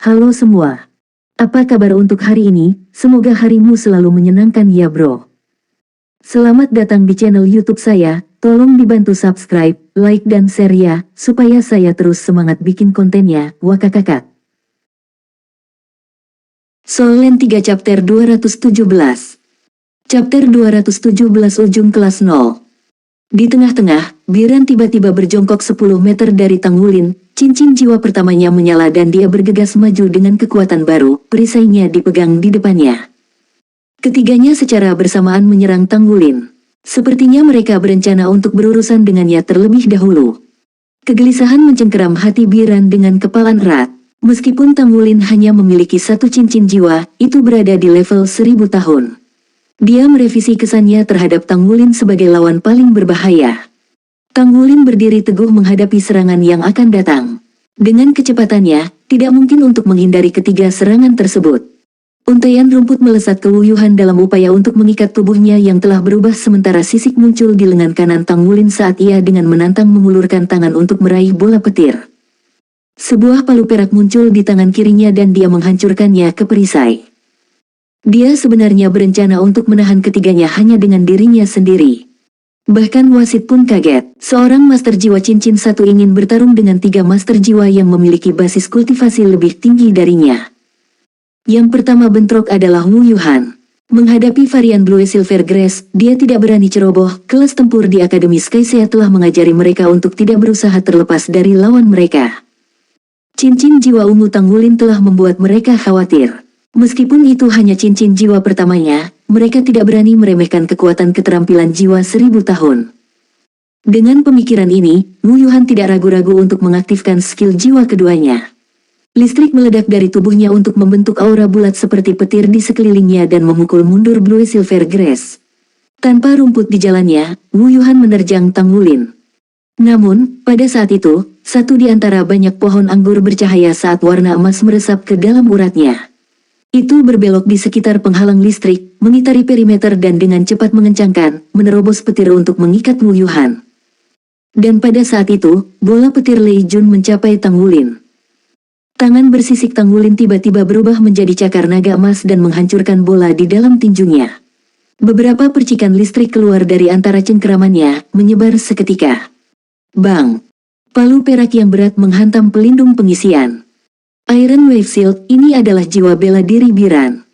Halo semua. Apa kabar untuk hari ini? Semoga harimu selalu menyenangkan ya bro. Selamat datang di channel YouTube saya. Tolong dibantu subscribe, like dan share ya, supaya saya terus semangat bikin kontennya. Wakakakak. Solen 3 chapter 217. Chapter 217 ujung kelas 0. Di tengah-tengah, Biran tiba-tiba berjongkok 10 meter dari Tanggulin. Cincin jiwa pertamanya menyala dan dia bergegas maju dengan kekuatan baru, perisainya dipegang di depannya. Ketiganya secara bersamaan menyerang Tanggulin. Sepertinya mereka berencana untuk berurusan dengannya terlebih dahulu. Kegelisahan mencengkeram hati Biran dengan kepalan erat. Meskipun Tanggulin hanya memiliki satu cincin jiwa, itu berada di level 1000 tahun. Dia merevisi kesannya terhadap Tanggulin sebagai lawan paling berbahaya. Tanggulin berdiri teguh menghadapi serangan yang akan datang. Dengan kecepatannya, tidak mungkin untuk menghindari ketiga serangan tersebut. Untaian rumput melesat kewuyuhan dalam upaya untuk mengikat tubuhnya yang telah berubah sementara sisik muncul di lengan kanan Tanggulin saat ia dengan menantang mengulurkan tangan untuk meraih bola petir. Sebuah palu perak muncul di tangan kirinya dan dia menghancurkannya ke perisai. Dia sebenarnya berencana untuk menahan ketiganya hanya dengan dirinya sendiri. Bahkan wasit pun kaget, seorang master jiwa cincin satu ingin bertarung dengan 3 master jiwa yang memiliki basis kultivasi lebih tinggi darinya. Yang pertama bentrok adalah Wu Yuhan. Menghadapi varian Blue Silver Grace, dia tidak berani ceroboh. Kelas tempur di Akademi Skysia telah mengajari mereka untuk tidak berusaha terlepas dari lawan mereka. Cincin jiwa ungu Tanggulin telah membuat mereka khawatir. Meskipun itu hanya cincin jiwa pertamanya, mereka tidak berani meremehkan kekuatan keterampilan jiwa 1000 tahun. Dengan pemikiran ini, Wu Yuhan tidak ragu-ragu untuk mengaktifkan skill jiwa keduanya. Listrik meledak dari tubuhnya untuk membentuk aura bulat seperti petir di sekelilingnya dan memukul mundur Blue Silver Grace. Tanpa rumput di jalannya, Wu Yuhan menerjang Tanggulin. Namun, pada saat itu, satu di antara banyak pohon anggur bercahaya saat warna emas meresap ke dalam uratnya. Itu berbelok di sekitar penghalang listrik, mengitari perimeter dan dengan cepat mengencangkan, menerobos petir untuk mengikat Wu Yuhan. Dan pada saat itu, bola petir Lei Jun mencapai Tanggulin. Tangan bersisik Tanggulin tiba-tiba berubah menjadi cakar naga emas dan menghancurkan bola di dalam tinjunya. Beberapa percikan listrik keluar dari antara cengkeramannya, menyebar seketika. Bang! Palu perak yang berat menghantam pelindung pengisian. Iron Wave Shield ini adalah jiwa bela diri Biran.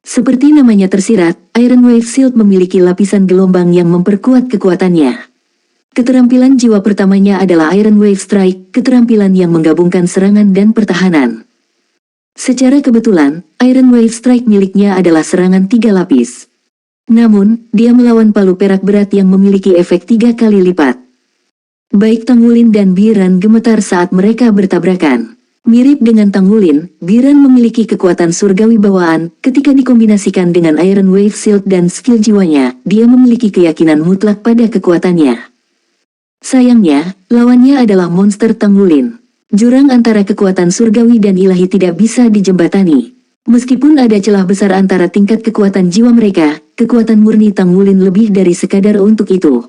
Seperti namanya tersirat, Iron Wave Shield memiliki lapisan gelombang yang memperkuat kekuatannya. Keterampilan jiwa pertamanya adalah Iron Wave Strike, keterampilan yang menggabungkan serangan dan pertahanan. Secara kebetulan, Iron Wave Strike miliknya adalah serangan 3 lapis. Namun, dia melawan palu perak berat yang memiliki efek 3 kali lipat. Baik Tanggulin dan Biran gemetar saat mereka bertabrakan. Mirip dengan Tanggulin, Biran memiliki kekuatan surgawi bawaan. Ketika dikombinasikan dengan Iron Wave Shield dan skill jiwanya, dia memiliki keyakinan mutlak pada kekuatannya. Sayangnya, lawannya adalah monster Tanggulin. Jurang antara kekuatan surgawi dan ilahi tidak bisa dijembatani. Meskipun ada celah besar antara tingkat kekuatan jiwa mereka, kekuatan murni Tanggulin lebih dari sekadar untuk itu.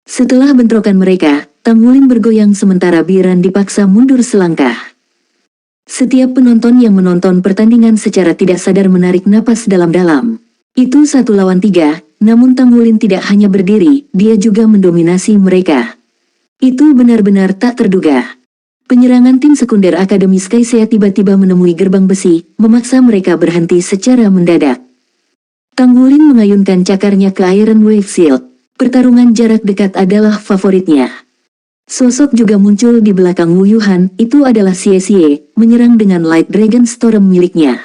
Setelah bentrokan mereka, Tanggulin bergoyang sementara Biran dipaksa mundur selangkah. Setiap penonton yang menonton pertandingan secara tidak sadar menarik napas dalam-dalam. Itu 1 lawan 3, namun Tanggulin tidak hanya berdiri, dia juga mendominasi mereka. Itu benar-benar tak terduga. Penyerangan tim sekunder Akademi Skysia tiba-tiba menemui gerbang besi, memaksa mereka berhenti secara mendadak. Tanggulin mengayunkan cakarnya ke Iron Wave Shield. Pertarungan jarak dekat adalah favoritnya. Sosok juga muncul di belakang Wu Yuhan, itu adalah Xie, menyerang dengan Light Dragon Storm miliknya.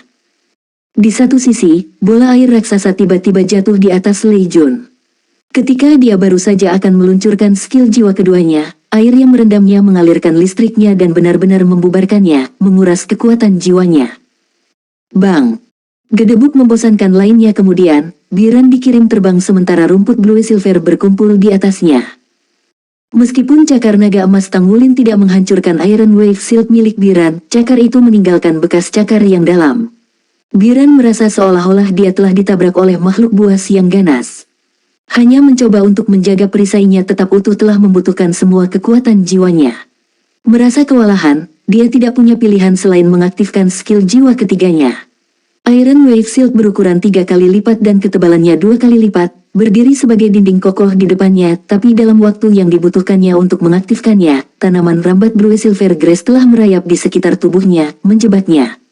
Di satu sisi, bola air raksasa tiba-tiba jatuh di atas Lei Jun. Ketika dia baru saja akan meluncurkan skill jiwa keduanya, air yang merendamnya mengalirkan listriknya dan benar-benar membubarkannya, menguras kekuatan jiwanya. Bang! Gedebuk membosankan lainnya kemudian, Biran dikirim terbang sementara rumput Blue Silver berkumpul di atasnya. Meskipun cakar naga emas Tanggulin tidak menghancurkan Iron Wave Shield milik Biran, cakar itu meninggalkan bekas cakar yang dalam. Biran merasa seolah-olah dia telah ditabrak oleh makhluk buas yang ganas. Hanya mencoba untuk menjaga perisainya tetap utuh telah membutuhkan semua kekuatan jiwanya. Merasa kewalahan, dia tidak punya pilihan selain mengaktifkan skill jiwa ketiganya. Iron Wave Shield berukuran 3 kali lipat dan ketebalannya 2 kali lipat, berdiri sebagai dinding kokoh di depannya, tapi dalam waktu yang dibutuhkannya untuk mengaktifkannya, tanaman rambat Blue Silver Grass telah merayap di sekitar tubuhnya, menjebaknya.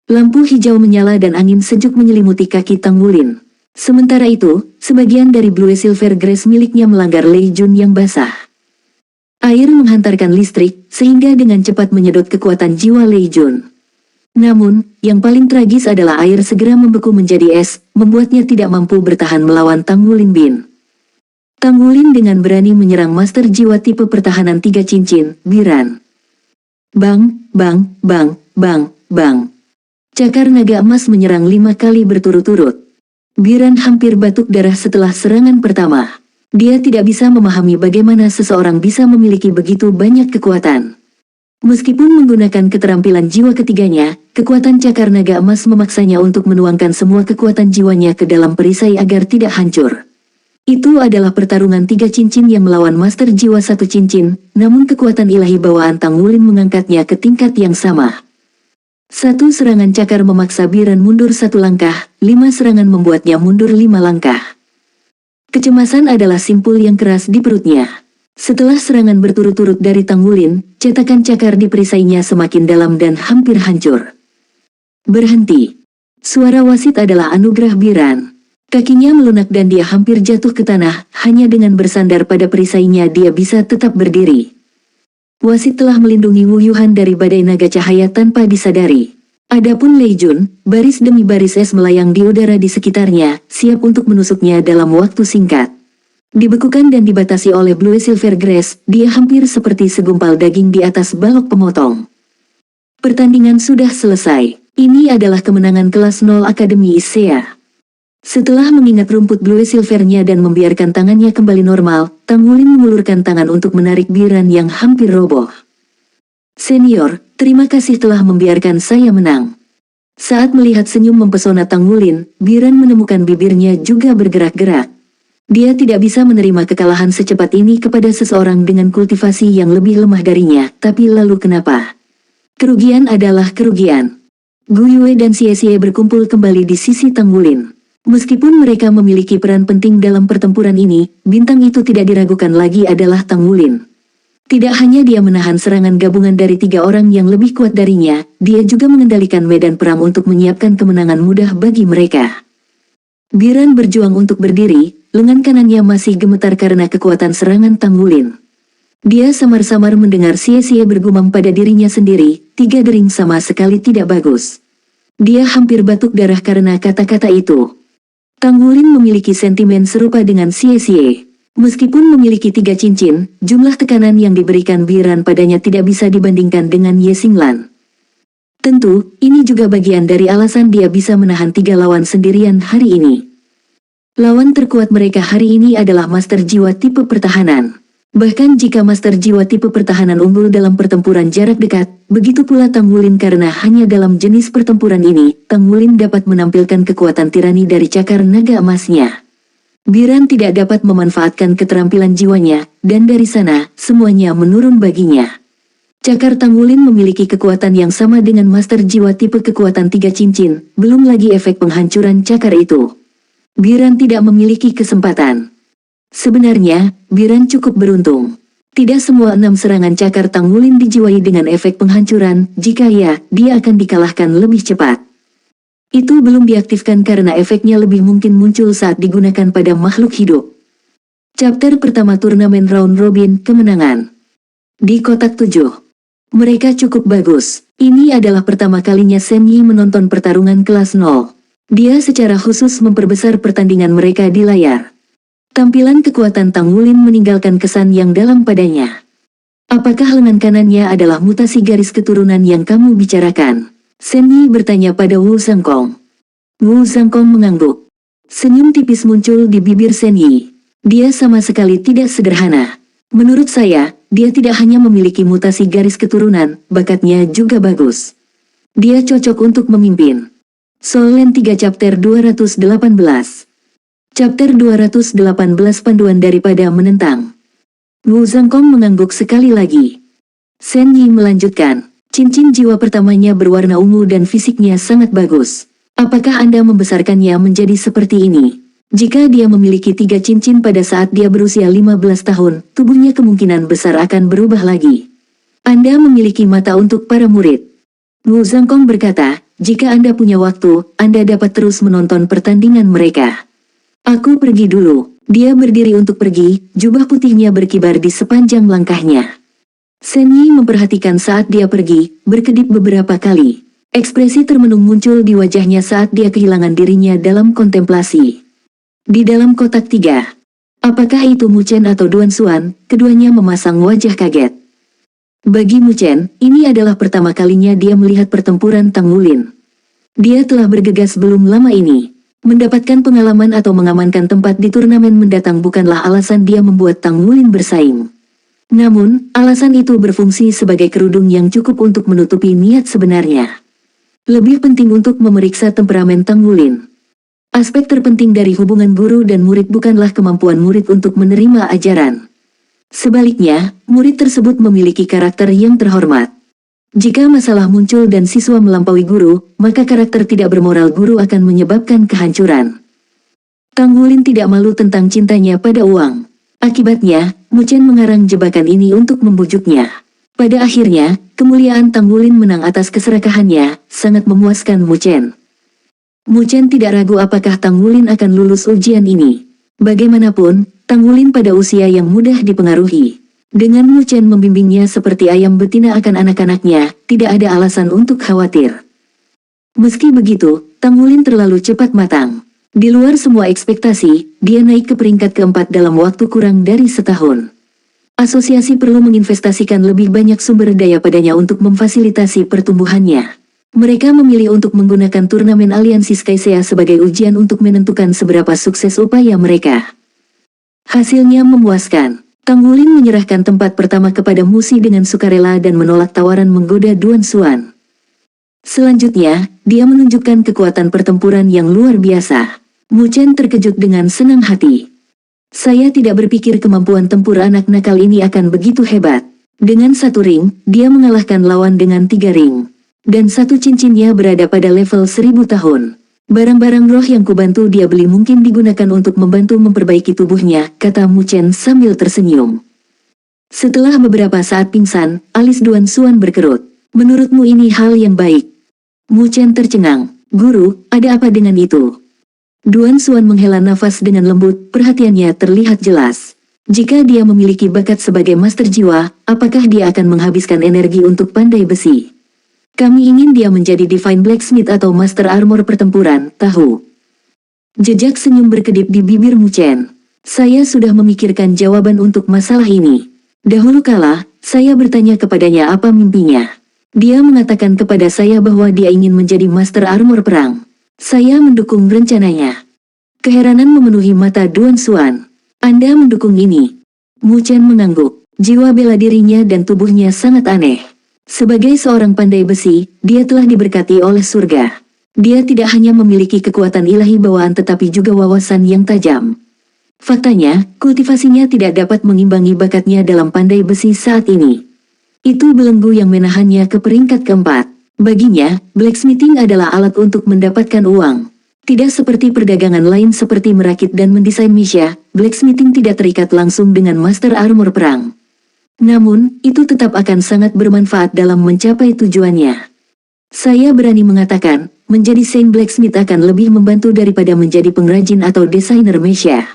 Lampu hijau menyala dan angin sejuk menyelimuti kaki Tang Wulin. Sementara itu, sebagian dari Blue Silver Grass miliknya melanggar Lei Jun yang basah. Air menghantarkan listrik, sehingga dengan cepat menyedot kekuatan jiwa Lei Jun. Namun, yang paling tragis adalah air segera membeku menjadi es, membuatnya tidak mampu bertahan melawan Tang Wulin Bin. Tang Wulin dengan berani menyerang Master Jiwa tipe pertahanan 3 cincin, Biran. Bang, bang, bang, bang, bang. Cakar naga emas menyerang 5 kali berturut-turut. Biran hampir batuk darah setelah serangan pertama. Dia tidak bisa memahami bagaimana seseorang bisa memiliki begitu banyak kekuatan. Meskipun menggunakan keterampilan jiwa ketiganya, kekuatan cakar naga emas memaksanya untuk menuangkan semua kekuatan jiwanya ke dalam perisai agar tidak hancur. Itu adalah pertarungan 3 cincin yang melawan Master Jiwa 1 cincin, namun kekuatan ilahi bawaan Tang Wulin mengangkatnya ke tingkat yang sama. Satu serangan cakar memaksa Biran mundur 1 langkah, 5 serangan membuatnya mundur 5 langkah. Kecemasan adalah simpul yang keras di perutnya. Setelah serangan berturut-turut dari Tang Wulin, cetakan cakar di perisainya semakin dalam dan hampir hancur. Berhenti. Suara wasit adalah anugerah Biran. Kakinya melunak dan dia hampir jatuh ke tanah, hanya dengan bersandar pada perisainya dia bisa tetap berdiri. Wasit telah melindungi Wu Yuhan dari badai naga cahaya tanpa disadari. Adapun Lei Jun, baris demi baris es melayang di udara di sekitarnya, siap untuk menusuknya dalam waktu singkat. Dibekukan dan dibatasi oleh Blue Silver Grass, dia hampir seperti segumpal daging di atas balok pemotong. Pertandingan sudah selesai. Ini adalah kemenangan kelas 0 Akademi Isea. Setelah mengingat rumput Blue Silvernya dan membiarkan tangannya kembali normal, Tang Wulin mengulurkan tangan untuk menarik Biran yang hampir roboh. Senior, terima kasih telah membiarkan saya menang. Saat melihat senyum mempesona Tang Wulin, Biran menemukan bibirnya juga bergerak-gerak. Dia tidak bisa menerima kekalahan secepat ini kepada seseorang dengan kultivasi yang lebih lemah darinya, tapi lalu kenapa? Kerugian adalah kerugian. Gu Yue dan Xie Xie berkumpul kembali di sisi Tang Wulin. Meskipun mereka memiliki peran penting dalam pertempuran ini, bintang itu tidak diragukan lagi adalah Tang Wulin. Tidak hanya dia menahan serangan gabungan dari 3 orang yang lebih kuat darinya, dia juga mengendalikan medan perang untuk menyiapkan kemenangan mudah bagi mereka. Biran berjuang untuk berdiri, lengan kanannya masih gemetar karena kekuatan serangan Tang Wulin. Dia samar-samar mendengar Xie Xie bergumam pada dirinya sendiri, 3 dering sama sekali tidak bagus. Dia hampir batuk darah karena kata-kata itu. Tang Wulin memiliki sentimen serupa dengan Xie Xie. Meskipun memiliki 3 cincin, jumlah tekanan yang diberikan Biran padanya tidak bisa dibandingkan dengan Ye Xinglan. Tentu, ini juga bagian dari alasan dia bisa menahan 3 lawan sendirian hari ini. Lawan terkuat mereka hari ini adalah Master Jiwa tipe pertahanan. Bahkan jika Master Jiwa tipe pertahanan unggul dalam pertempuran jarak dekat, begitu pula Tang Wulin karena hanya dalam jenis pertempuran ini, Tang Wulin dapat menampilkan kekuatan tirani dari cakar naga emasnya. Biran tidak dapat memanfaatkan keterampilan jiwanya, dan dari sana, semuanya menurun baginya. Cakar Tang Wulin memiliki kekuatan yang sama dengan Master Jiwa tipe kekuatan 3 cincin, belum lagi efek penghancuran cakar itu. Biran tidak memiliki kesempatan. Sebenarnya, Biran cukup beruntung. Tidak semua 6 serangan cakar Tang Wulin dijiwai dengan efek penghancuran, jika ya, dia akan dikalahkan lebih cepat. Itu belum diaktifkan karena efeknya lebih mungkin muncul saat digunakan pada makhluk hidup. Chapter pertama turnamen round robin kemenangan. Di kotak 7. Mereka cukup bagus. Ini adalah pertama kalinya Shen Yi menonton pertarungan kelas 0. Dia secara khusus memperbesar pertandingan mereka di layar. Tampilan kekuatan Tang Wulin meninggalkan kesan yang dalam padanya. Apakah lengan kanannya adalah mutasi garis keturunan yang kamu bicarakan? Shen Yi bertanya pada Wu Zhangkong. Wu Zhangkong mengangguk. Senyum tipis muncul di bibir Shen Yi. Dia sama sekali tidak sederhana. Menurut saya, dia tidak hanya memiliki mutasi garis keturunan, bakatnya juga bagus. Dia cocok untuk memimpin. Soul Land 3 Chapter 218. Chapter 218 Panduan daripada menentang. Wu Zhangkong mengangguk sekali lagi. Shen Yi melanjutkan. Cincin jiwa pertamanya berwarna ungu dan fisiknya sangat bagus. Apakah Anda membesarkannya menjadi seperti ini? Jika dia memiliki 3 cincin pada saat dia berusia 15 tahun, tubuhnya kemungkinan besar akan berubah lagi. Anda memiliki mata untuk para murid. Wu Zhangkong berkata, jika Anda punya waktu, Anda dapat terus menonton pertandingan mereka. Aku pergi dulu. Dia berdiri untuk pergi, jubah putihnya berkibar di sepanjang langkahnya. Shen Yi memperhatikan saat dia pergi, berkedip beberapa kali. Ekspresi termenung muncul di wajahnya saat dia kehilangan dirinya dalam kontemplasi. Di dalam kotak 3. Apakah itu Mu Chen atau Duan Xuan? Keduanya memasang wajah kaget. Bagi Mu Chen, ini adalah pertama kalinya dia melihat pertempuran Tang Wulin. Dia telah bergegas belum lama ini. Mendapatkan pengalaman atau mengamankan tempat di turnamen mendatang bukanlah alasan dia membuat Tang Wulin bersaing. Namun, alasan itu berfungsi sebagai kerudung yang cukup untuk menutupi niat sebenarnya. Lebih penting untuk memeriksa temperamen Tang Wulin. Aspek terpenting dari hubungan guru dan murid bukanlah kemampuan murid untuk menerima ajaran. Sebaliknya, murid tersebut memiliki karakter yang terhormat. Jika masalah muncul dan siswa melampaui guru, maka karakter tidak bermoral guru akan menyebabkan kehancuran. Tang Wulin tidak malu tentang cintanya pada uang. Akibatnya, Mu Chen mengarang jebakan ini untuk membujuknya. Pada akhirnya, kemuliaan Tang Wulin menang atas keserakahannya, sangat memuaskan Mu Chen. Mu Chen tidak ragu apakah Tang Wulin akan lulus ujian ini. Bagaimanapun, Tang Wulin pada usia yang mudah dipengaruhi. Dengan Mu Chen membimbingnya seperti ayam betina akan anak-anaknya, tidak ada alasan untuk khawatir. Meski begitu, Tang Wulin terlalu cepat matang. Di luar semua ekspektasi, dia naik ke peringkat keempat dalam waktu kurang dari setahun. Asosiasi perlu menginvestasikan lebih banyak sumber daya padanya untuk memfasilitasi pertumbuhannya. Mereka memilih untuk menggunakan turnamen aliansi Skycea sebagai ujian untuk menentukan seberapa sukses upaya mereka. Hasilnya memuaskan. Tang Wulin menyerahkan tempat pertama kepada Musi dengan sukarela dan menolak tawaran menggoda Duan Xuan. Selanjutnya, dia menunjukkan kekuatan pertempuran yang luar biasa. Mu Chen terkejut dengan senang hati. Saya tidak berpikir kemampuan tempur anak nakal ini akan begitu hebat. Dengan 1 ring, dia mengalahkan lawan dengan 3 ring. Dan 1 cincinnya berada pada level 1000 tahun. Barang-barang roh yang kubantu dia beli mungkin digunakan untuk membantu memperbaiki tubuhnya, kata Mu Chen sambil tersenyum. Setelah beberapa saat pingsan, alis Duan Xuan berkerut. Menurutmu ini hal yang baik? Mu Chen tercengang. Guru, ada apa dengan itu? Duan Xuan menghela nafas dengan lembut, perhatiannya terlihat jelas. Jika dia memiliki bakat sebagai master jiwa, apakah dia akan menghabiskan energi untuk pandai besi? Kami ingin dia menjadi Divine Blacksmith atau Master Armor pertempuran, tahu? Jejak senyum berkedip di bibir Mu Chen. Saya sudah memikirkan jawaban untuk masalah ini. Dahulu kala, saya bertanya kepadanya apa mimpinya. Dia mengatakan kepada saya bahwa dia ingin menjadi Master Armor perang. Saya mendukung rencananya. Keheranan memenuhi mata Duan Xuan. Anda mendukung ini? Mu Chen mengangguk. Jiwa bela dirinya dan tubuhnya sangat aneh. Sebagai seorang pandai besi, dia telah diberkati oleh surga. Dia tidak hanya memiliki kekuatan ilahi bawaan tetapi juga wawasan yang tajam. Faktanya, kultivasinya tidak dapat mengimbangi bakatnya dalam pandai besi saat ini. Itu belenggu yang menahannya ke peringkat keempat. Baginya, blacksmithing adalah alat untuk mendapatkan uang. Tidak seperti perdagangan lain seperti merakit dan mendesain misya, blacksmithing tidak terikat langsung dengan master armor perang. Namun, itu tetap akan sangat bermanfaat dalam mencapai tujuannya. Saya berani mengatakan, menjadi Saint Blacksmith akan lebih membantu daripada menjadi pengrajin atau desainer mesya.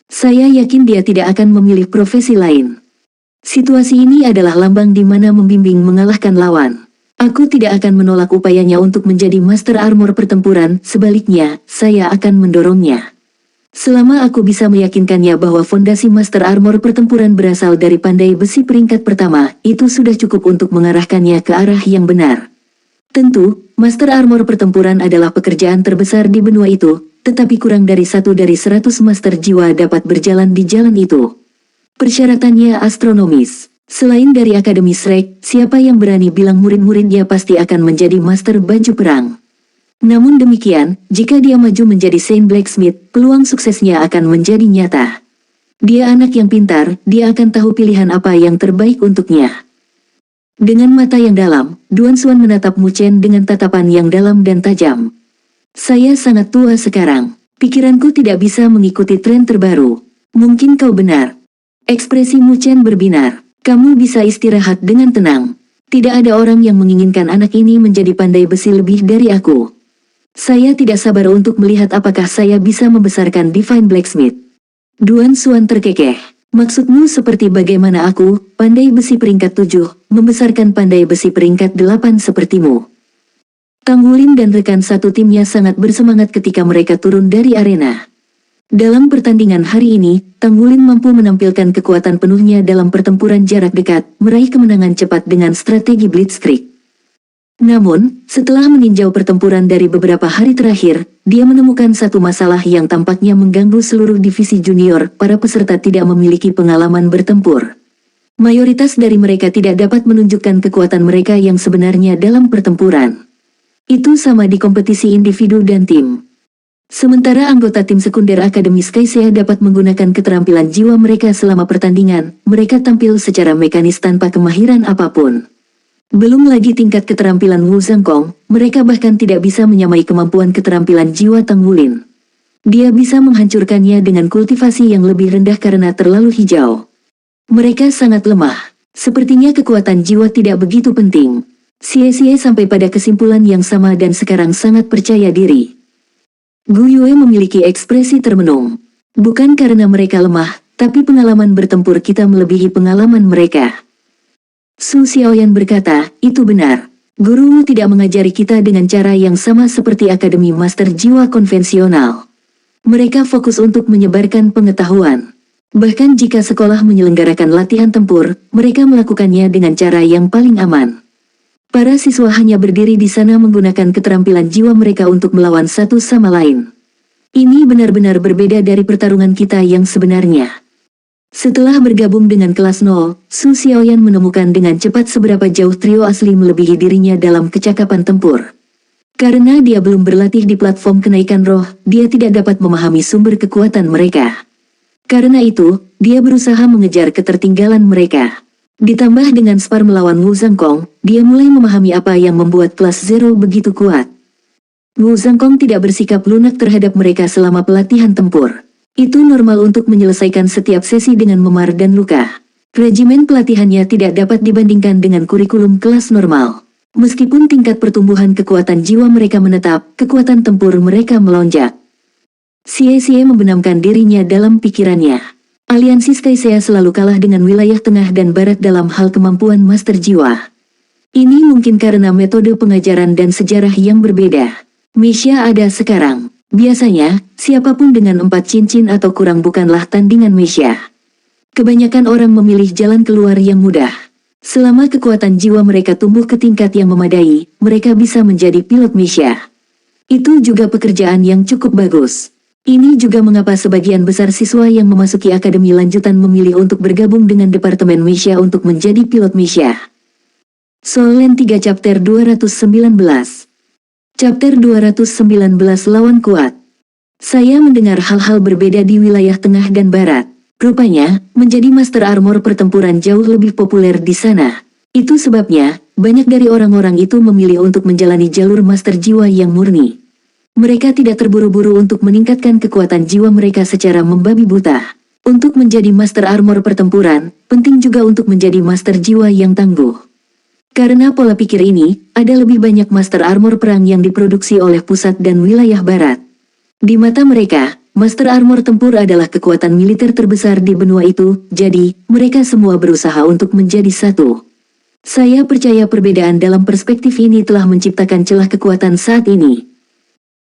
Saya yakin dia tidak akan memilih profesi lain. Situasi ini adalah lambang di mana membimbing mengalahkan lawan. Aku tidak akan menolak upayanya untuk menjadi Master Armor pertempuran, sebaliknya, saya akan mendorongnya. Selama aku bisa meyakinkannya bahwa fondasi Master Armor pertempuran berasal dari pandai besi peringkat pertama, itu sudah cukup untuk mengarahkannya ke arah yang benar. Tentu, Master Armor pertempuran adalah pekerjaan terbesar di benua itu, tetapi kurang dari 1 dari 100 Master Jiwa dapat berjalan di jalan itu. Persyaratannya astronomis. Selain dari Akademi Shrek, siapa yang berani bilang murid-muridnya pasti akan menjadi Master Baju Perang? Namun demikian, jika dia maju menjadi Saint Blacksmith, peluang suksesnya akan menjadi nyata. Dia anak yang pintar, dia akan tahu pilihan apa yang terbaik untuknya. Dengan mata yang dalam, Duan Xuan menatap Mu Chen dengan tatapan yang dalam dan tajam. Saya sangat tua sekarang. Pikiranku tidak bisa mengikuti tren terbaru. Mungkin kau benar. Ekspresi Mu Chen berbinar. Kamu bisa istirahat dengan tenang. Tidak ada orang yang menginginkan anak ini menjadi pandai besi lebih dari aku. Saya tidak sabar untuk melihat apakah saya bisa membesarkan Divine Blacksmith. Duan Xuan terkekeh. Maksudmu seperti bagaimana aku, pandai besi peringkat 7, membesarkan pandai besi peringkat 8 sepertimu. Tang Wulin dan rekan satu timnya sangat bersemangat ketika mereka turun dari arena. Dalam pertandingan hari ini, Tang Wulin mampu menampilkan kekuatan penuhnya dalam pertempuran jarak dekat, meraih kemenangan cepat dengan strategi Blitzkrieg. Namun, setelah meninjau pertempuran dari beberapa hari terakhir, dia menemukan satu masalah yang tampaknya mengganggu seluruh divisi junior. Para peserta tidak memiliki pengalaman bertempur. Mayoritas dari mereka tidak dapat menunjukkan kekuatan mereka yang sebenarnya dalam pertempuran. Itu sama di kompetisi individu dan tim. Sementara anggota tim sekunder Akademi Skysia dapat menggunakan keterampilan jiwa mereka selama pertandingan, mereka tampil secara mekanis tanpa kemahiran apapun. Belum lagi tingkat keterampilan Wu Zhangkong, mereka bahkan tidak bisa menyamai kemampuan keterampilan jiwa Tang Wulin. Dia bisa menghancurkannya dengan kultivasi yang lebih rendah karena terlalu hijau. Mereka sangat lemah. Sepertinya kekuatan jiwa tidak begitu penting. Xie sampai pada kesimpulan yang sama dan sekarang sangat percaya diri. Gu Yue memiliki ekspresi termenung. Bukan karena mereka lemah, tapi pengalaman bertempur kita melebihi pengalaman mereka. Su Xiaoyan berkata, itu benar. Gurumu tidak mengajari kita dengan cara yang sama seperti Akademi Master Jiwa konvensional. Mereka fokus untuk menyebarkan pengetahuan. Bahkan jika sekolah menyelenggarakan latihan tempur, mereka melakukannya dengan cara yang paling aman. Para siswa hanya berdiri di sana menggunakan keterampilan jiwa mereka untuk melawan satu sama lain. Ini benar-benar berbeda dari pertarungan kita yang sebenarnya. Setelah bergabung dengan kelas 0, Su Xiaoyan menemukan dengan cepat seberapa jauh trio asli melebihi dirinya dalam kecakapan tempur. Karena dia belum berlatih di platform kenaikan roh, dia tidak dapat memahami sumber kekuatan mereka. Karena itu, dia berusaha mengejar ketertinggalan mereka. Ditambah dengan spar melawan Wu Zhangkong, dia mulai memahami apa yang membuat kelas Zero begitu kuat. Wu Zhangkong tidak bersikap lunak terhadap mereka selama pelatihan tempur. Itu normal untuk menyelesaikan setiap sesi dengan memar dan luka. Regimen pelatihannya tidak dapat dibandingkan dengan kurikulum kelas normal. Meskipun tingkat pertumbuhan kekuatan jiwa mereka menetap, kekuatan tempur mereka melonjak. Xie membenamkan dirinya dalam pikirannya. Aliansi Skysia selalu kalah dengan wilayah tengah dan barat dalam hal kemampuan master jiwa. Ini mungkin karena metode pengajaran dan sejarah yang berbeda. Meisha ada sekarang. Biasanya, siapapun dengan 4 cincin atau kurang bukanlah tandingan Meisha. Kebanyakan orang memilih jalan keluar yang mudah. Selama kekuatan jiwa mereka tumbuh ke tingkat yang memadai, mereka bisa menjadi pilot Meisha. Itu juga pekerjaan yang cukup bagus. Ini juga mengapa sebagian besar siswa yang memasuki akademi lanjutan memilih untuk bergabung dengan Departemen Meisha untuk menjadi pilot Meisha. Solen 3 Chapter 219. Chapter 219 Lawan Kuat. Saya mendengar hal-hal berbeda di wilayah tengah dan barat. Rupanya, menjadi Master Armor pertempuran jauh lebih populer di sana. Itu sebabnya, banyak dari orang-orang itu memilih untuk menjalani jalur Master Jiwa yang murni. Mereka tidak terburu-buru untuk meningkatkan kekuatan jiwa mereka secara membabi buta. Untuk menjadi Master Armor pertempuran, penting juga untuk menjadi Master Jiwa yang tangguh. Karena pola pikir ini, ada lebih banyak Master Armor perang yang diproduksi oleh pusat dan wilayah barat. Di mata mereka, Master Armor tempur adalah kekuatan militer terbesar di benua itu, jadi, mereka semua berusaha untuk menjadi satu. Saya percaya perbedaan dalam perspektif ini telah menciptakan celah kekuatan saat ini.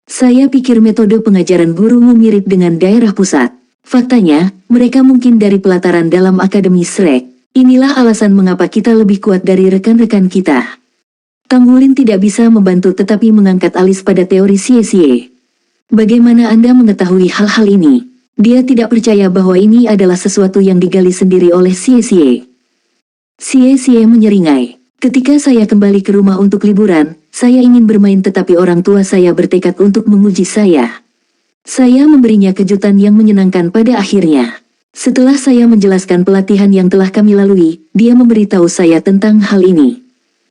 Saya pikir metode pengajaran gurumu mirip dengan daerah pusat. Faktanya, mereka mungkin dari pelataran dalam Akademi Shrek. Inilah alasan mengapa kita lebih kuat dari rekan-rekan kita. Tang Wulin tidak bisa membantu tetapi mengangkat alis pada teori Xie. Bagaimana Anda mengetahui hal-hal ini? Dia tidak percaya bahwa ini adalah sesuatu yang digali sendiri oleh Xie. Xie menyeringai. Ketika saya kembali ke rumah untuk liburan, saya ingin bermain tetapi orang tua saya bertekad untuk menguji saya. Saya memberinya kejutan yang menyenangkan pada akhirnya. Setelah saya menjelaskan pelatihan yang telah kami lalui, dia memberitahu saya tentang hal ini.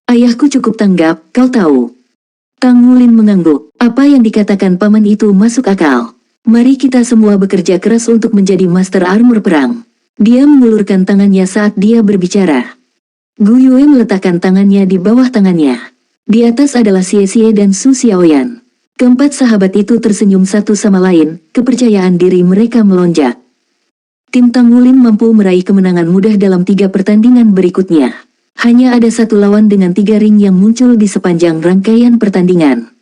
Ayahku cukup tanggap, kau tahu. Tang Wulin mengangguk. Apa yang dikatakan paman itu masuk akal. Mari kita semua bekerja keras untuk menjadi master armor perang. Dia mengulurkan tangannya saat dia berbicara. Gu Yue meletakkan tangannya di bawah tangannya. Di atas adalah Xie Xie dan Su Xiaoyan. Keempat sahabat itu tersenyum satu sama lain, kepercayaan diri mereka melonjak. Tim Tang Wulin mampu meraih kemenangan mudah dalam 3 pertandingan berikutnya. Hanya ada satu lawan dengan 3 ring yang muncul di sepanjang rangkaian pertandingan.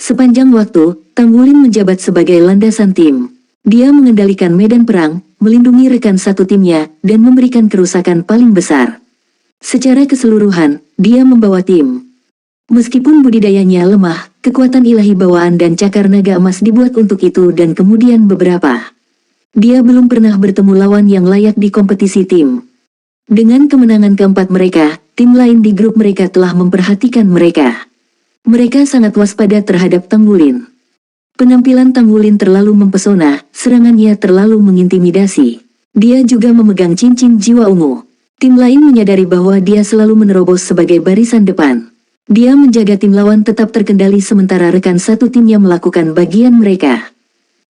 Sepanjang waktu, Tang Wulin menjabat sebagai landasan tim. Dia mengendalikan medan perang, melindungi rekan satu timnya, dan memberikan kerusakan paling besar. Secara keseluruhan, dia membawa tim. Meskipun budidayanya lemah, kekuatan ilahi bawaan dan cakar naga emas dibuat untuk itu dan kemudian beberapa. Dia belum pernah bertemu lawan yang layak di kompetisi tim. Dengan kemenangan keempat mereka, tim lain di grup mereka telah memperhatikan mereka. Mereka sangat waspada terhadap Tang Wulin. Penampilan Tang Wulin terlalu mempesona, serangannya terlalu mengintimidasi. Dia juga memegang cincin jiwa ungu. Tim lain menyadari bahwa dia selalu menerobos sebagai barisan depan. Dia menjaga tim lawan tetap terkendali sementara rekan satu timnya melakukan bagian mereka.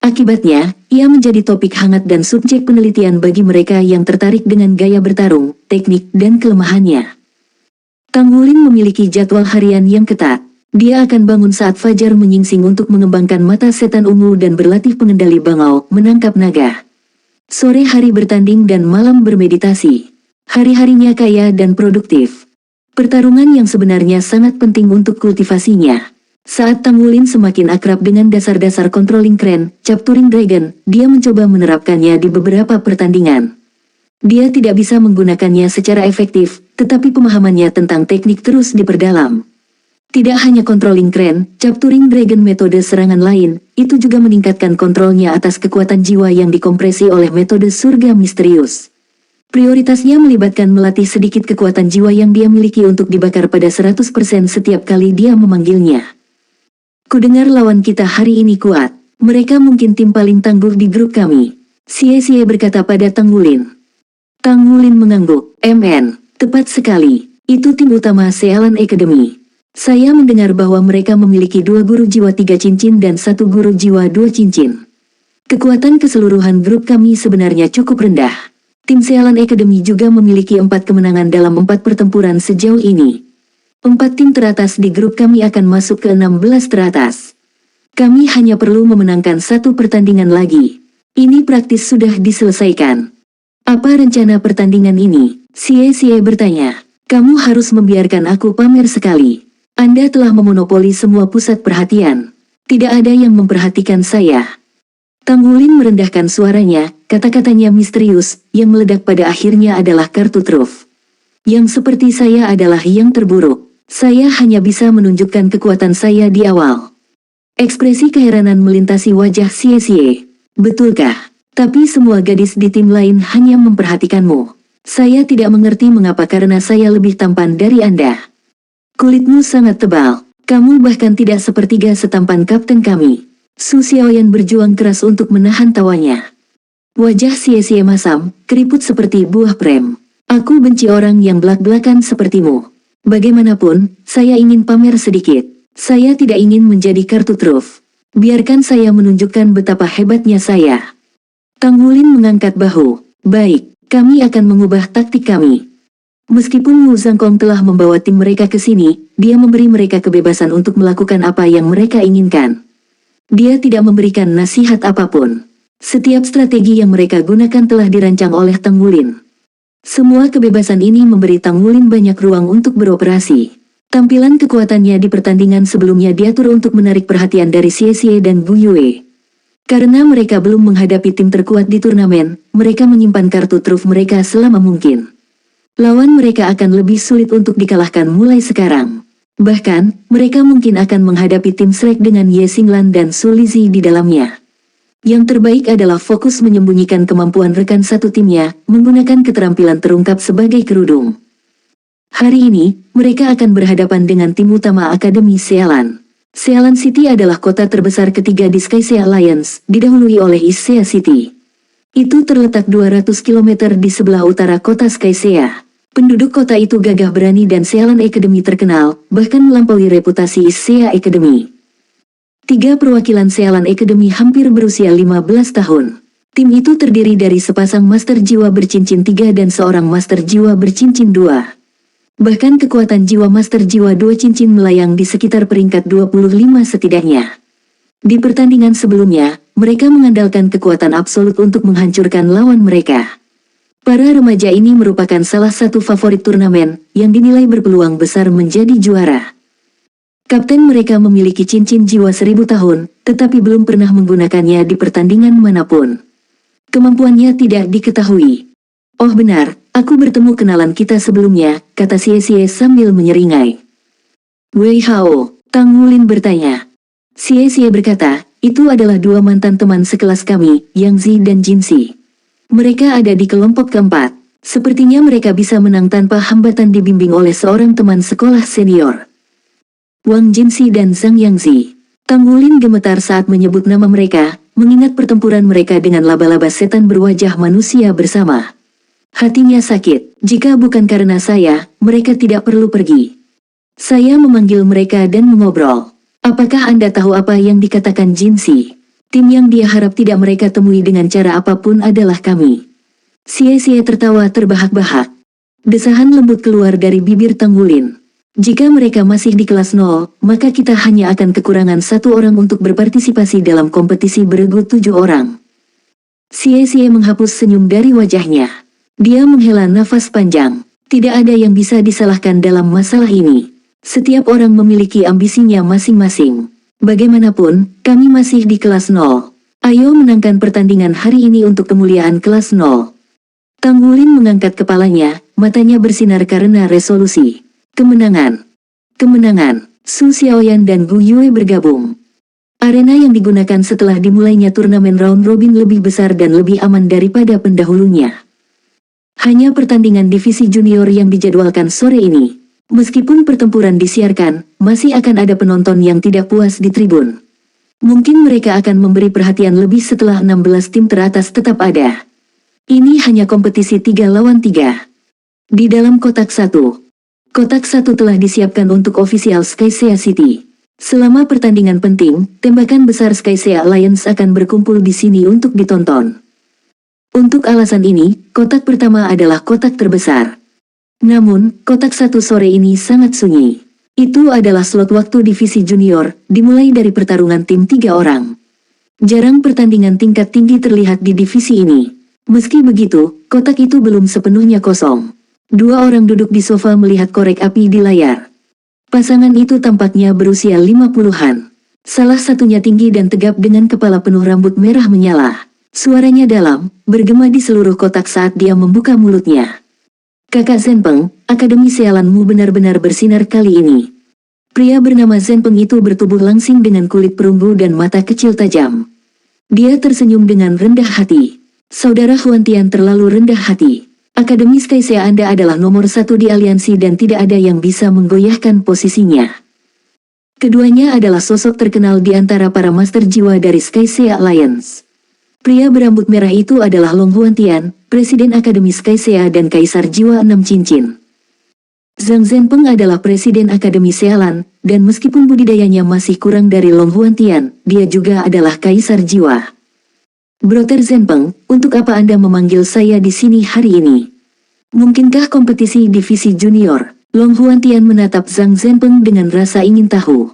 Akibatnya, ia menjadi topik hangat dan subjek penelitian bagi mereka yang tertarik dengan gaya bertarung, teknik, dan kelemahannya. Tang Wulin memiliki jadwal harian yang ketat. Dia akan bangun saat fajar menyingsing untuk mengembangkan mata setan ungu dan berlatih pengendali bangau, menangkap naga. Sore hari bertanding dan malam bermeditasi. Hari-harinya kaya dan produktif. Pertarungan yang sebenarnya sangat penting untuk kultivasinya. Saat Tang Wulin semakin akrab dengan dasar-dasar controlling crane, Capturing Dragon, dia mencoba menerapkannya di beberapa pertandingan. Dia tidak bisa menggunakannya secara efektif, tetapi pemahamannya tentang teknik terus diperdalam. Tidak hanya controlling crane, Capturing Dragon metode serangan lain, itu juga meningkatkan kontrolnya atas kekuatan jiwa yang dikompresi oleh metode surga misterius. Prioritasnya melibatkan melatih sedikit kekuatan jiwa yang dia miliki untuk dibakar pada 100% setiap kali dia memanggilnya. Kudengar lawan kita hari ini kuat. Mereka mungkin tim paling tangguh di grup kami. Xie Xie berkata pada Tang Wulin. Tang Wulin mengangguk. Tepat sekali. Itu tim utama Sealan Academy. Saya mendengar bahwa mereka memiliki 2 guru jiwa 3 cincin dan 1 guru jiwa 2 cincin. Kekuatan keseluruhan grup kami sebenarnya cukup rendah. Tim Sealan Academy juga memiliki 4 kemenangan dalam 4 pertempuran sejauh ini. 4 tim teratas di grup kami akan masuk ke 16 teratas. Kami hanya perlu memenangkan 1 pertandingan lagi. Ini praktis sudah diselesaikan. Apa rencana pertandingan ini? Xie Xie bertanya. Kamu harus membiarkan aku pamer sekali. Anda telah memonopoli semua pusat perhatian. Tidak ada yang memperhatikan saya. Tang Wulin merendahkan suaranya, kata-katanya misterius, yang meledak pada akhirnya adalah kartu truf. Yang seperti saya adalah yang terburuk. Saya hanya bisa menunjukkan kekuatan saya di awal. Ekspresi keheranan melintasi wajah Xie Xie. Betulkah? Tapi semua gadis di tim lain hanya memperhatikanmu. Saya tidak mengerti mengapa karena saya lebih tampan dari Anda. Kulitmu sangat tebal. Kamu bahkan tidak sepertiga setampan kapten kami. Su Xiaoyan berjuang keras untuk menahan tawanya. Wajah Xie Xie masam, keriput seperti buah prem. Aku benci orang yang belak-belakan sepertimu. Bagaimanapun, saya ingin pamer sedikit. Saya tidak ingin menjadi kartu truf. Biarkan saya menunjukkan betapa hebatnya saya. Tang Wulin mengangkat bahu. Baik, kami akan mengubah taktik kami. Meskipun Wu Zhangkong telah membawa tim mereka ke sini, dia memberi mereka kebebasan untuk melakukan apa yang mereka inginkan. Dia tidak memberikan nasihat apapun. Setiap strategi yang mereka gunakan telah dirancang oleh Tang Wulin. Semua kebebasan ini memberi Tang Wulin banyak ruang untuk beroperasi. Tampilan kekuatannya di pertandingan sebelumnya diatur untuk menarik perhatian dari Xie Xie dan Gu Yue. Karena mereka belum menghadapi tim terkuat di turnamen, mereka menyimpan kartu truf mereka selama mungkin. Lawan mereka akan lebih sulit untuk dikalahkan mulai sekarang. Bahkan, mereka mungkin akan menghadapi tim Shrek dengan Ye Xinglan dan Su Lizhi di dalamnya. Yang terbaik adalah fokus menyembunyikan kemampuan rekan satu timnya, menggunakan keterampilan terungkap sebagai kerudung. Hari ini, mereka akan berhadapan dengan tim utama Akademi Sealan. Sealan City adalah kota terbesar ketiga di Sky Sea Alliance, didahului oleh East Sea City. Itu terletak 200 km di sebelah utara kota Skysia. Penduduk kota itu gagah berani dan Sealand Academy terkenal, bahkan melampaui reputasi Sea Academy. 3 perwakilan Sealand Academy hampir berusia 15 tahun. Tim itu terdiri dari sepasang Master Jiwa bercincin 3 dan seorang Master Jiwa bercincin 2. Bahkan kekuatan jiwa Master Jiwa 2 cincin melayang di sekitar peringkat 25 setidaknya. Di pertandingan sebelumnya, mereka mengandalkan kekuatan absolut untuk menghancurkan lawan mereka. Para remaja ini merupakan salah satu favorit turnamen, yang dinilai berpeluang besar menjadi juara. Kapten mereka memiliki cincin jiwa 1000 tahun, tetapi belum pernah menggunakannya di pertandingan manapun. Kemampuannya tidak diketahui. Oh benar, aku bertemu kenalan kita sebelumnya, kata Xie sambil menyeringai. Wei Hao, Tang Wulin bertanya. Xie berkata, itu adalah 2 mantan teman sekelas kami, Yang Zi dan Jinxi. Mereka ada di kelompok keempat. Sepertinya mereka bisa menang tanpa hambatan dibimbing oleh seorang teman sekolah senior. Wang Jinxi dan Zhang Yangzi. Tang Wulin gemetar saat menyebut nama mereka, mengingat pertempuran mereka dengan laba-laba setan berwajah manusia bersama. Hatinya sakit, jika bukan karena saya, mereka tidak perlu pergi. Saya memanggil mereka dan mengobrol. Apakah Anda tahu apa yang dikatakan Jinxi? Tim yang dia harap tidak mereka temui dengan cara apapun adalah kami. Xie tertawa terbahak-bahak. Desahan lembut keluar dari bibir Tang Wulin. Jika mereka masih di kelas 0, maka kita hanya akan kekurangan 1 orang untuk berpartisipasi dalam kompetisi beregu 7 orang. Xie menghapus senyum dari wajahnya. Dia menghela nafas panjang. Tidak ada yang bisa disalahkan dalam masalah ini. Setiap orang memiliki ambisinya masing-masing. Bagaimanapun, kami masih di kelas 0. Ayo menangkan pertandingan hari ini untuk kemuliaan kelas 0. Tang Wulin mengangkat kepalanya, matanya bersinar karena resolusi. Kemenangan. Kemenangan. Su Xiaoyan dan Gu Yue bergabung. Arena yang digunakan setelah dimulainya turnamen round robin lebih besar dan lebih aman daripada pendahulunya. Hanya pertandingan divisi junior yang dijadwalkan sore ini. Meskipun pertempuran disiarkan, masih akan ada penonton yang tidak puas di tribun. Mungkin mereka akan memberi perhatian lebih setelah 16 tim teratas tetap ada. Ini hanya kompetisi 3 lawan 3. Di dalam kotak 1. Kotak 1 telah disiapkan untuk ofisial Skysia City. Selama pertandingan penting, tembakan besar Skysia Alliance akan berkumpul di sini untuk ditonton. Untuk alasan ini, kotak pertama adalah kotak terbesar. Namun, kotak 1 sore ini sangat sunyi. Itu adalah slot waktu divisi junior, dimulai dari pertarungan tim 3 orang. Jarang pertandingan tingkat tinggi terlihat di divisi ini. Meski begitu, kotak itu belum sepenuhnya kosong. 2 orang duduk di sofa melihat korek api di layar. Pasangan itu tampaknya berusia 50-an. Salah satunya tinggi dan tegap dengan kepala penuh rambut merah menyala. Suaranya dalam, bergema di seluruh kotak saat dia membuka mulutnya. Kakak Zenpeng, Akademi Sealandmu benar-benar bersinar kali ini. Pria bernama Zenpeng itu bertubuh langsing dengan kulit perunggu dan mata kecil tajam. Dia tersenyum dengan rendah hati. Saudara Huantian terlalu rendah hati. Akademi Skysia Anda adalah nomor 1 di aliansi dan tidak ada yang bisa menggoyahkan posisinya. Keduanya adalah sosok terkenal di antara para master jiwa dari Skysia Alliance. Pria berambut merah itu adalah Long Huantian, Presiden Akademi Skysia dan Kaisar Jiwa 6 Cincin. Zhang Zenpeng adalah Presiden Akademi Sealand, dan meskipun budidayanya masih kurang dari Long Huantian, dia juga adalah Kaisar Jiwa. Brother Zenpeng, untuk apa Anda memanggil saya di sini hari ini? Mungkinkah kompetisi divisi junior? Long Huantian menatap Zhang Zenpeng dengan rasa ingin tahu.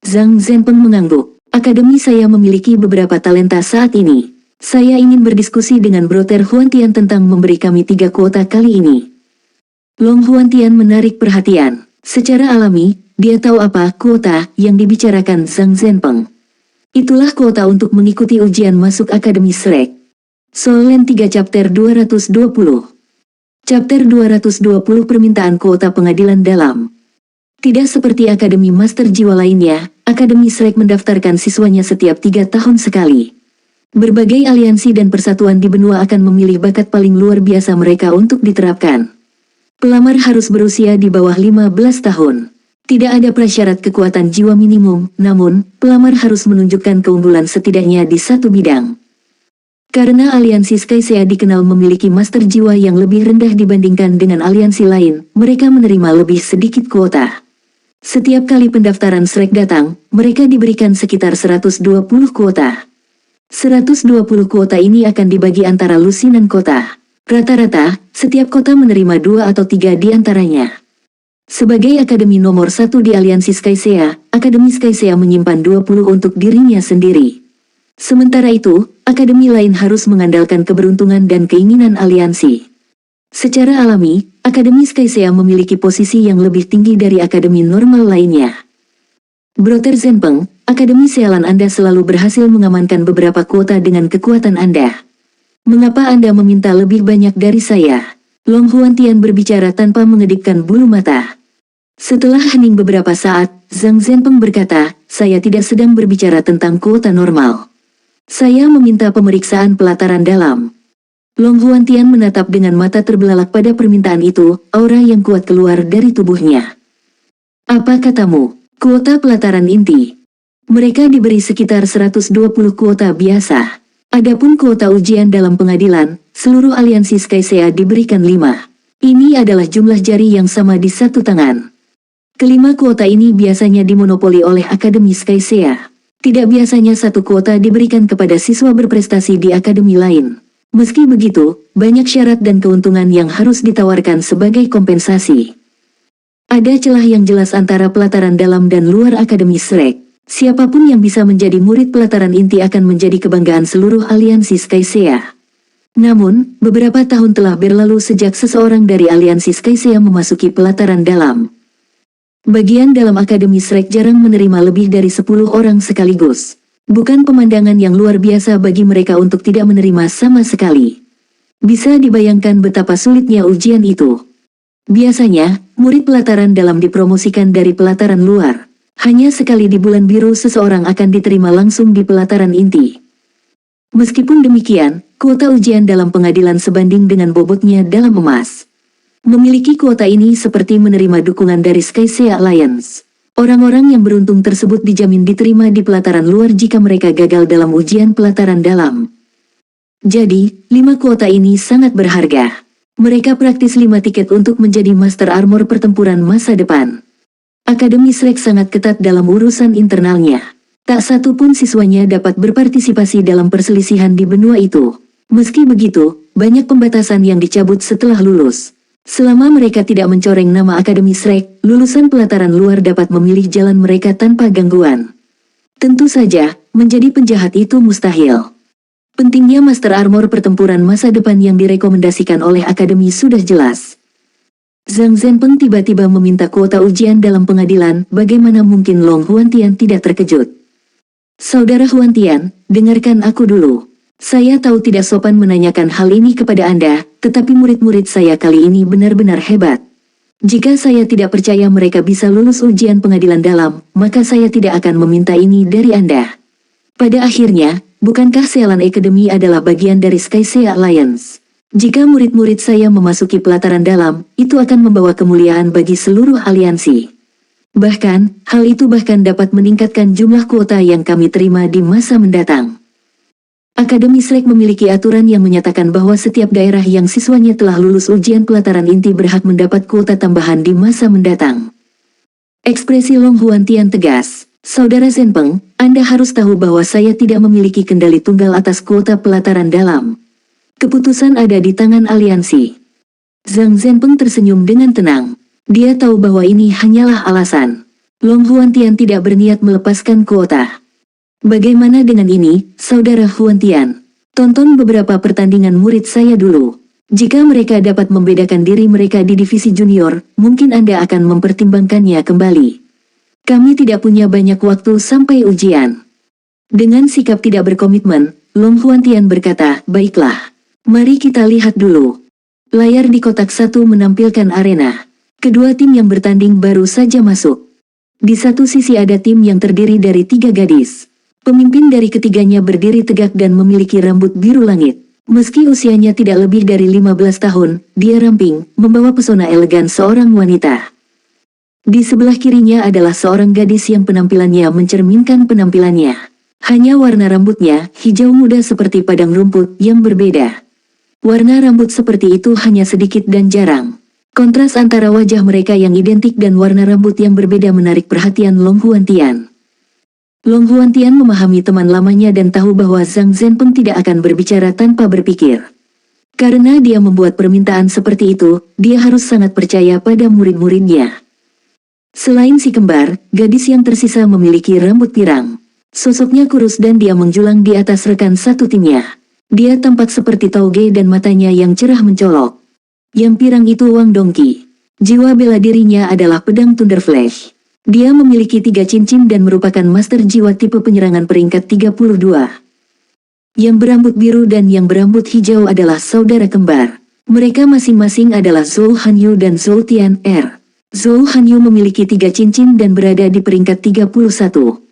Zhang Zenpeng mengangguk. Akademi saya memiliki beberapa talenta saat ini. Saya ingin berdiskusi dengan Brother Huantian tentang memberi kami 3 kuota kali ini. Long Huantian menarik perhatian. Secara alami, dia tahu apa kuota yang dibicarakan Zhang Zenpeng. Itulah kuota untuk mengikuti ujian masuk Akademi Shrek. Solen 3 Chapter 220. Chapter 220 Permintaan Kuota Pengadilan Dalam. Tidak seperti Akademi Master Jiwa lainnya, Akademi Shrek mendaftarkan siswanya setiap 3 tahun sekali. Berbagai aliansi dan persatuan di benua akan memilih bakat paling luar biasa mereka untuk diterapkan. Pelamar harus berusia di bawah 15 tahun. Tidak ada prasyarat kekuatan jiwa minimum, namun, pelamar harus menunjukkan keunggulan setidaknya di satu bidang. Karena aliansi Skycea dikenal memiliki master jiwa yang lebih rendah dibandingkan dengan aliansi lain, mereka menerima lebih sedikit kuota. Setiap kali pendaftaran Shrek datang, mereka diberikan sekitar 120 kuota. 120 kuota ini akan dibagi antara lusinan kota. Rata-rata, setiap kota menerima 2 atau 3 di antaranya. Sebagai akademi nomor 1 di aliansi Skycea, Akademi Skycea menyimpan 20 untuk dirinya sendiri. Sementara itu, akademi lain harus mengandalkan keberuntungan dan keinginan aliansi. Secara alami, Akademi Skycea memiliki posisi yang lebih tinggi dari akademi normal lainnya. Brother Zenpeng, Akademi Sialan Anda selalu berhasil mengamankan beberapa kuota dengan kekuatan Anda. Mengapa Anda meminta lebih banyak dari saya? Long Huantian berbicara tanpa mengedipkan bulu mata. Setelah hening beberapa saat, Zhang Zenpeng berkata, saya tidak sedang berbicara tentang kuota normal. Saya meminta pemeriksaan pelataran dalam. Long Huantian menatap dengan mata terbelalak pada permintaan itu, aura yang kuat keluar dari tubuhnya. Apa katamu? Kuota pelataran inti. Mereka diberi sekitar 120 kuota biasa. Adapun kuota ujian dalam pengadilan, seluruh aliansi Skycea diberikan 5. Ini adalah jumlah jari yang sama di satu tangan. Kelima kuota ini biasanya dimonopoli oleh Akademi Skycea. Tidak biasanya satu kuota diberikan kepada siswa berprestasi di akademi lain. Meski begitu, banyak syarat dan keuntungan yang harus ditawarkan sebagai kompensasi. Ada celah yang jelas antara pelataran dalam dan luar Akademi Shrek. Siapapun yang bisa menjadi murid pelataran inti akan menjadi kebanggaan seluruh aliansi Skycea. Namun, beberapa tahun telah berlalu sejak seseorang dari aliansi Skycea memasuki pelataran dalam. Bagian dalam Akademi Shrek jarang menerima lebih dari 10 orang sekaligus. Bukan pemandangan yang luar biasa bagi mereka untuk tidak menerima sama sekali. Bisa dibayangkan betapa sulitnya ujian itu. Biasanya, murid pelataran dalam dipromosikan dari pelataran luar. Hanya sekali di bulan biru seseorang akan diterima langsung di pelataran inti. Meskipun demikian, kuota ujian dalam pengadilan sebanding dengan bobotnya dalam emas. Memiliki kuota ini seperti menerima dukungan dari Skycea Alliance. Orang-orang yang beruntung tersebut dijamin diterima di pelataran luar jika mereka gagal dalam ujian pelataran dalam. Jadi, 5 kuota ini sangat berharga. Mereka praktis 5 tiket untuk menjadi Master Armor pertempuran masa depan. Akademi Shrek sangat ketat dalam urusan internalnya. Tak satu pun siswanya dapat berpartisipasi dalam perselisihan di benua itu. Meski begitu, banyak pembatasan yang dicabut setelah lulus. Selama mereka tidak mencoreng nama Akademi Shrek, lulusan pelataran luar dapat memilih jalan mereka tanpa gangguan. Tentu saja, menjadi penjahat itu mustahil. Pentingnya Master Armor pertempuran masa depan yang direkomendasikan oleh Akademi sudah jelas. Zhang Zenpeng tiba-tiba meminta kuota ujian dalam pengadilan, bagaimana mungkin Long Huantian tidak terkejut. Saudara Huantian, dengarkan aku dulu. Saya tahu tidak sopan menanyakan hal ini kepada Anda, tetapi murid-murid saya kali ini benar-benar hebat. Jika saya tidak percaya mereka bisa lulus ujian pengadilan dalam, maka saya tidak akan meminta ini dari Anda. Pada akhirnya, bukankah Sialan Academy adalah bagian dari Skycea Alliance? Jika murid-murid saya memasuki pelataran dalam, itu akan membawa kemuliaan bagi seluruh aliansi. Bahkan, hal itu bahkan dapat meningkatkan jumlah kuota yang kami terima di masa mendatang. Akademi Shrek memiliki aturan yang menyatakan bahwa setiap daerah yang siswanya telah lulus ujian pelataran inti berhak mendapat kuota tambahan di masa mendatang. Ekspresi Long Huantian tegas. Saudara Zenpeng, Anda harus tahu bahwa saya tidak memiliki kendali tunggal atas kuota pelataran dalam. Keputusan ada di tangan aliansi. Zhang Zenpeng tersenyum dengan tenang. Dia tahu bahwa ini hanyalah alasan. Long Huantian tidak berniat melepaskan kuota. Bagaimana dengan ini, Saudara Huantian? Tonton beberapa pertandingan murid saya dulu. Jika mereka dapat membedakan diri mereka di divisi junior, mungkin Anda akan mempertimbangkannya kembali. Kami tidak punya banyak waktu sampai ujian. Dengan sikap tidak berkomitmen, Long Huantian berkata, baiklah. Mari kita lihat dulu. Layar di kotak 1 menampilkan arena. Kedua tim yang bertanding baru saja masuk. Di satu sisi ada tim yang terdiri dari 3 gadis. Pemimpin dari ketiganya berdiri tegak dan memiliki rambut biru langit. Meski usianya tidak lebih dari 15 tahun, dia ramping, membawa pesona elegan seorang wanita. Di sebelah kirinya adalah seorang gadis yang penampilannya mencerminkan penampilannya. Hanya warna rambutnya, hijau muda seperti padang rumput, yang berbeda. Warna rambut seperti itu hanya sedikit dan jarang. Kontras antara wajah mereka yang identik dan warna rambut yang berbeda menarik perhatian Long Huantian. Long Huantian memahami teman lamanya dan tahu bahwa Zhang Zhenpeng tidak akan berbicara tanpa berpikir. Karena dia membuat permintaan seperti itu, dia harus sangat percaya pada murid-muridnya. Selain si kembar, gadis yang tersisa memiliki rambut pirang. Sosoknya kurus dan dia menjulang di atas rekan satu timnya. Dia tampak seperti tauge dan matanya yang cerah mencolok. Yang pirang itu Wang Dongqi. Jiwa bela dirinya adalah pedang Thunder Flash. Dia memiliki 3 cincin dan merupakan master jiwa tipe penyerangan peringkat 32. Yang berambut biru dan yang berambut hijau adalah saudara kembar. Mereka masing-masing adalah Zhou Hanyu dan Zhou Tian'er. Zhou Hanyu memiliki 3 cincin dan berada di peringkat 31.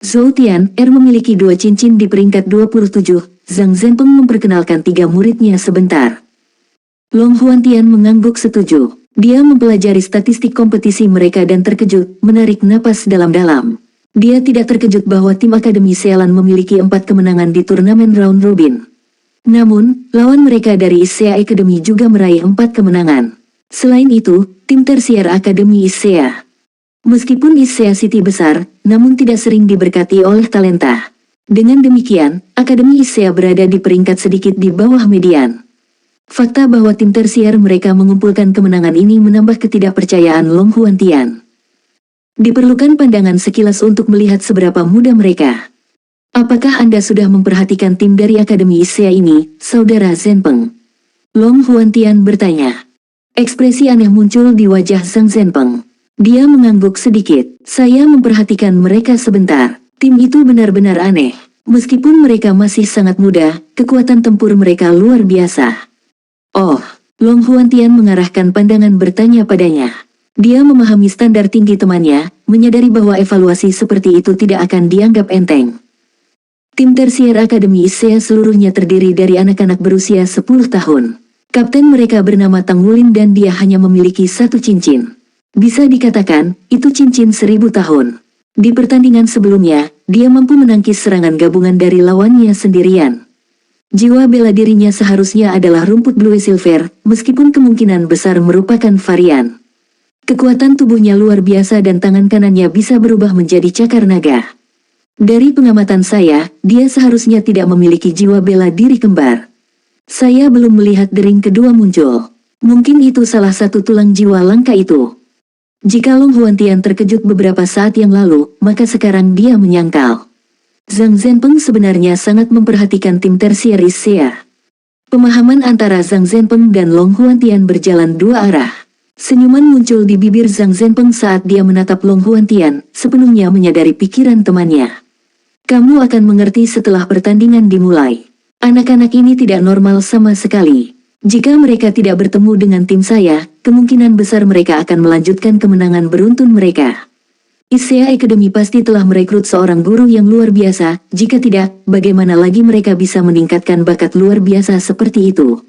Zhou Tian'er memiliki 2 cincin di peringkat 27. Zhang Zhenpeng memperkenalkan 3 muridnya sebentar. Long Huantian mengangguk setuju. Dia mempelajari statistik kompetisi mereka dan terkejut, menarik napas dalam-dalam. Dia tidak terkejut bahwa tim Akademi Sealan memiliki 4 kemenangan di turnamen round robin. Namun, lawan mereka dari ISEA Academy juga meraih 4 kemenangan. Selain itu, tim tersier Akademi ISEA. Meskipun ISEA City besar, namun tidak sering diberkati oleh talenta. Dengan demikian, Akademi ISEA berada di peringkat sedikit di bawah median. Fakta bahwa tim tersier mereka mengumpulkan kemenangan ini menambah ketidakpercayaan Long Huantian. Diperlukan pandangan sekilas untuk melihat seberapa mudah mereka. Apakah Anda sudah memperhatikan tim dari Akademi ISEA ini, Saudara Zhenpeng? Long Huantian bertanya. Ekspresi aneh muncul di wajah Zhang Zhenpeng. Dia mengangguk sedikit. Saya memperhatikan mereka sebentar. Tim itu benar-benar aneh. Meskipun mereka masih sangat muda, kekuatan tempur mereka luar biasa. Oh, Long Huantian mengarahkan pandangan bertanya padanya. Dia memahami standar tinggi temannya, menyadari bahwa evaluasi seperti itu tidak akan dianggap enteng. Tim tersier Akademi ISEA seluruhnya terdiri dari anak-anak berusia 10 tahun. Kapten mereka bernama Tang Wulin dan dia hanya memiliki 1 cincin. Bisa dikatakan, itu cincin 1000 tahun. Di pertandingan sebelumnya, dia mampu menangkis serangan gabungan dari lawannya sendirian. Jiwa bela dirinya seharusnya adalah rumput blue silver, meskipun kemungkinan besar merupakan varian. Kekuatan tubuhnya luar biasa dan tangan kanannya bisa berubah menjadi cakar naga. Dari pengamatan saya, dia seharusnya tidak memiliki jiwa bela diri kembar. Saya belum melihat dering kedua muncul. Mungkin itu salah satu tulang jiwa langka itu. Jika Long Huantian terkejut beberapa saat yang lalu, maka sekarang dia menyangkal. Zhang Zhenpeng sebenarnya sangat memperhatikan tim tersier ISEA. Pemahaman antara Zhang Zhenpeng dan Long Huantian berjalan dua arah. Senyuman muncul di bibir Zhang Zhenpeng saat dia menatap Long Huantian, sepenuhnya menyadari pikiran temannya. Kamu akan mengerti setelah pertandingan dimulai. Anak-anak ini tidak normal sama sekali. Jika mereka tidak bertemu dengan tim saya, kemungkinan besar mereka akan melanjutkan kemenangan beruntun mereka. ISEA Academy pasti telah merekrut seorang guru yang luar biasa, jika tidak, bagaimana lagi mereka bisa meningkatkan bakat luar biasa seperti itu?